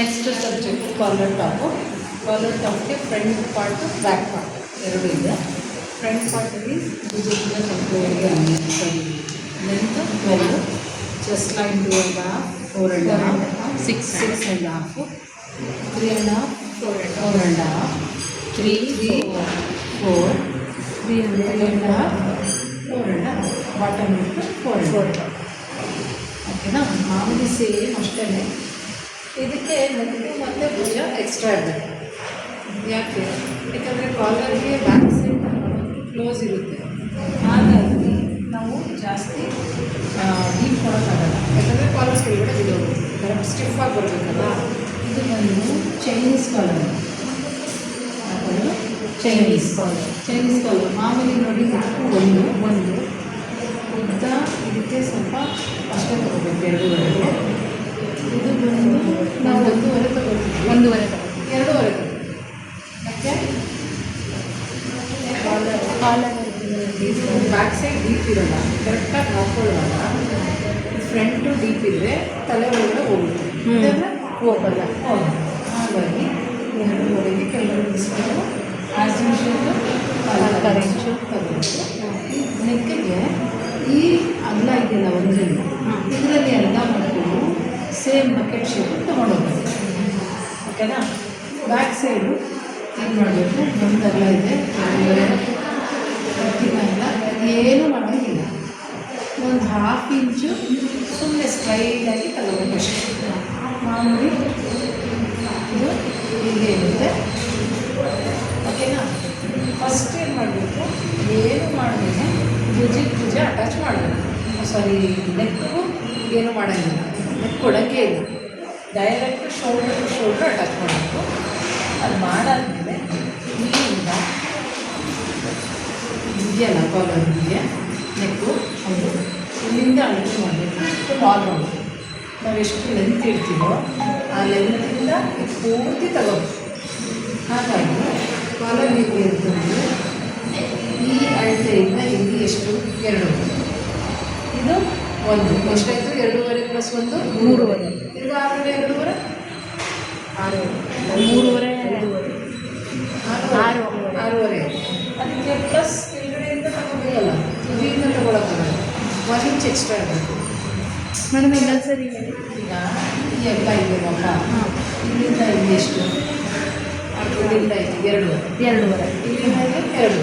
Next subject collar top. Collar ಟಾಪ್ಗೆ front part back part ಎರಡೂ ಇದೆ. ಫ್ರಂಟ್ ಪಾರ್ಟಲ್ಲಿ ಭುಜದಿಂದ ಸ್ವಲ್ಪ ಒಳಗೆ ಸರಿ ಲೆಂತ್ 12, ಚೆಸ್ಟ್ ಲೈನ್ 2.5, 4.5, 6 6.5, 3.5, 4.5, 3 4 3.5, 4.5, ಬಾಟಮ್ ಇಟ್ಟು 4.5. ಓಕೆನಾ? ಮಾಮೂಲಿ ಸೇಮ್ ಅಷ್ಟೇ. ಇದಕ್ಕೆ ನೆಕ್ಕು ಮತ್ತು ಭುಜ ಎಕ್ಸ್ಟ್ರಾ ಇರಬೇಕು. ಯಾಕಂದರೆ ಕಾಲರ್ಗೆ ಬ್ಯಾಕ್ ಸೈಡ್ ಕ್ಲೋಸ್ ಇರುತ್ತೆ, ಹಾಗಾಗಿ ನಾವು ಜಾಸ್ತಿ ಡೀಪ್ ಕೊಡೋಕ್ಕಾಗಲ್ಲ. ಯಾಕಂದರೆ ಕಾಲರ್ ಕೆಳಗಡೆ ಬಿಡೋಗುತ್ತೆ, ಕರೆಕ್ಟ್ ಸ್ಟಿಫ್ ಆಗಿ ಬರಬೇಕಲ್ಲ. ಇದು ಬಂದು ಚೈನೀಸ್ ಕಾಲರ್. ಚೈನೀಸ್ ಕಾಲರ್ ಮಾಮೂಲಿ ನೋಡಿ ಒಂದು ಉದ್ದ ಇದಕ್ಕೆ ಸ್ವಲ್ಪ ಅಷ್ಟೇ ತಗೋಬೇಕು, 2.5. ಇದು ಬಂದು ನಾವು 1.5 ತಗೋತೀವಿ, 2.5 ತಗೋತೀವಿ. ಯಾಕೆ ಬ್ಯಾಕ್ ಸೈಡ್ ಡೀಪ್ ಇರೋಲ್ಲ, ಕರೆಕ್ಟಾಗಿ ಹಾಕೊಳ್ಳುವಾಗ ಫ್ರಂಟು ಡೀಪ್ ಇದ್ದರೆ ತಲೆ ಒಳಗಡೆ ಹೋಗುತ್ತೆ, ಹೋಗಲ್ಲ. ಹಾಗಾಗಿ 2.5 ಕೆಳಗಡೆ ಬಿಸ್ಕೊಂಡು ಆ್ಯಸ್ ಯೂಶುವಲ್ ಕರೆಂಚು ತಗೋಬೇಕು. ನೆಕ್ಕಿಗೆ ಈ ಅಗಲ ಇದೆಯಲ್ಲ ಒಂದರಲ್ಲಿ, ಇದರಲ್ಲಿ ಎಲ್ಲ ಮಾಡಿಕೊಂಡು ಸೇಮ್ ಬಕೆಟ್ ಶೇಪ್ ತೊಗೊಂಡೋಗ್ಬೇಕು. ಓಕೆನಾ? ಬ್ಯಾಕ್ ಸೈಡು ಏನು ಮಾಡಬೇಕು, ಒಂದು ಅಗಲ ಇದೆ, ಏನೂ ಮಾಡೋಂಗಿಲ್ಲ. ಒಂದು 1/2 ಇಂಚು ಸುಮ್ಮನೆ ಸ್ಟ್ರೈಟಾಗಿ ತಗೋಬೇಕು ಅಷ್ಟೇ. ಮಾಮೂಲಿ ಇದು ಹೀಗೆ ಇರುತ್ತೆ. ಓಕೆನಾ? ಫಸ್ಟ್ ಏನು ಮಾಡಬೇಕು, ಏನು ಮಾಡಿದ್ರೆ ಭುಜ ಅಟ್ಯಾಚ್ ಮಾಡಬೇಕು. ಸಾರಿ, ನೆಕ್ಕು ಏನು ಮಾಡೋಂಗಿಲ್ಲ, ನೆಕ್ ಕೊಡೋಂಗೇ ಇಲ್ಲ. Direct shoulder to shoulder attach ಮಾಡಬೇಕು. ಅದು ಮಾಡಾದ್ಮೇಲೆ ಇಲ್ಲಿಂದ ಇದೆಯಲ್ಲ ಕಾಲರ್ಗೆ ನೆಕ್ಕು, ಅದು ಇಲ್ಲಿಂದ ಅಳತೆ ಮಾಡಬೇಕು. ಆಲ್ ರೌಂಡ್ ನಾವು ಎಷ್ಟು ಲೆಂತ್ ಇಡ್ತೀವೋ ಆ ಲೆಂತಿಂದ ಪೂರ್ತಿ ತಗೋಬೇಕು. ಹಾಗಾಗಿ ಕಾಲರ್ ಹೇಗೆ ಇರ್ತದೆ, ಈ ಅಳತೆಯಿಂದ ಇಲ್ಲಿ ಎಷ್ಟು 2, ಇದು 1 ಎಷ್ಟಾಯಿತು, 2.5 + 1 3.5. ಈಗ ಆಮೇಲೆ 2.5 6.5 ಅದಕ್ಕೆ ಪ್ಲಸ್ ಕೆಳಗಡೆಯಿಂದ ತಗೋಬೇಕಲ್ಲ, ತುದಿಯಿಂದ ತಗೊಳಕ್ಕಾಗಲ್ಲ, 1 ಇಂಚ್ ಎಕ್ಸ್ಟ್ರಾ ಇರಬೇಕು. ಮೇಡಮ್ ಇನ್ನೊಂದು ಸರಿ ಹೇಳಿ. ಈಗ ಈ ಎಲ್ಲ ಇದೆಯಲ್ಲ, ಇಲ್ಲಿಂದ ಇಲ್ಲಿ ಎಷ್ಟು, ಇಲ್ಲಿಂದ ಇದೆ 2.5, ಇಲ್ಲಿಂದ ಇದೆ 2.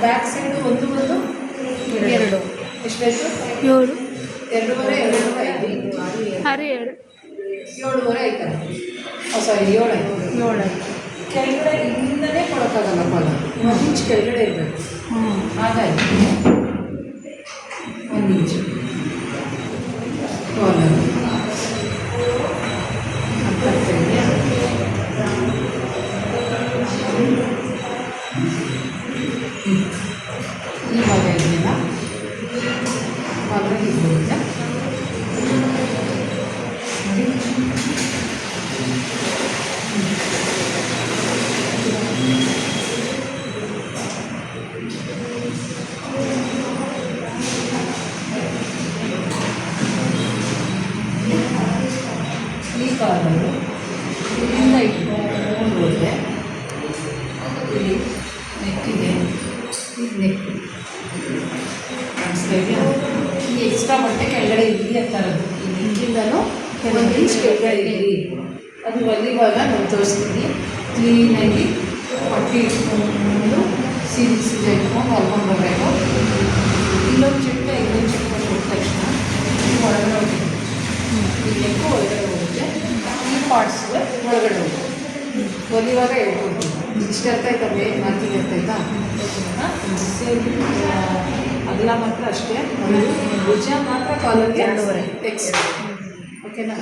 ಬ್ಯಾಕ್ ಸೈಡು 1 2 ಎಷ್ಟಾಯಿತು, 7 2.5 2.5 7.5 ಆಯ್ತಲ್ಲ. ಸಾರಿ 7 ಆಯಿತು. 7 ಆಯಿತು. ಕೆಳಗಡೆ ಇಲ್ಲಿಂದಲೇ ಕೊಡೋಕ್ಕಾಗಲ್ಲ, ಕಾಲರ್ 1 ಇಂಚ್ ಕೆಳಗಡೆ ಇರಬೇಕು. ಹಾಗಾಗಿ 1 ಇಂಚು ಕಾಲರ್ ಈ ಭಾಗ ಇದೆಯಲ್ಲ, ಕಾಲರ್ ಇದು ಬರುತ್ತೆ. ಈ ಕಾಲರು ಇಲ್ಲಿಂದ ಇಟ್ಕೊಂಡು ಹೋದರೆ ಇಲ್ಲಿ ನೆಕ್ಕಿದೆ, ಇದು ನೆಕ್ಕು ಕಾಣಿಸ್ತಾ ಇದೆಯಾ? ಈ ಎಕ್ಸ್ಟ್ರಾ ಬಟ್ಟೆ ಕೆಳಗಡೆ ಇರಲಿ ಅಂತ ಇರೋದು. ಈ ನೆಕ್ಕಿಂದನೂ 1 ಇಂಚ್ ಕೆಳಗಡೆ ಇರಲಿ. ಅದು ಇವಾಗ ನಾವು ತೋರಿಸ್ತೀನಿ. ಕ್ಲೀನಾಗಿ ಪಟ್ಟಿ ಇಟ್ಕೊಂಡು ಸೀರೆ ಇಟ್ಕೊಂಡು ಹೊಲ್ಕೊಂಡು ಬರಬೇಕು. ಇಲ್ಲೊಂದು ಚಿಕ್ಕ ಇನ್ನೊಂದು ಚಿಕ್ಕ ಕೊಟ್ಟ ತಕ್ಷಣ ಒಳಗಡೆ ಹೋಗುತ್ತೆ, ಈ ನೆಕ್ಕು ಒಳಗಡೆ ಹೋಗುತ್ತೆ, ಈ ಪಾರ್ಟ್ಸ್ ಒಳಗಡೆ ಹೋಗುತ್ತೆ. ಹೊಲಿವಾಗ ಹೇಳ್ಕೊಡ್ತೀವಿ. ಇಷ್ಟು ಅರ್ಥ ಆಯ್ತಾ? ಮಾತಿಗೆ ಅರ್ಥ ಆಯ್ತಾ? ಸೇಮ್ ಅಗಲ ಮಾತ್ರ ಅಷ್ಟೇ, ಭುಜ ಮಾತ್ರ ಕಾಲರ್ಗೆ 2.5 ಎಕ್ಸ್ಟ್ರಾ. ಓಕೆನಾ?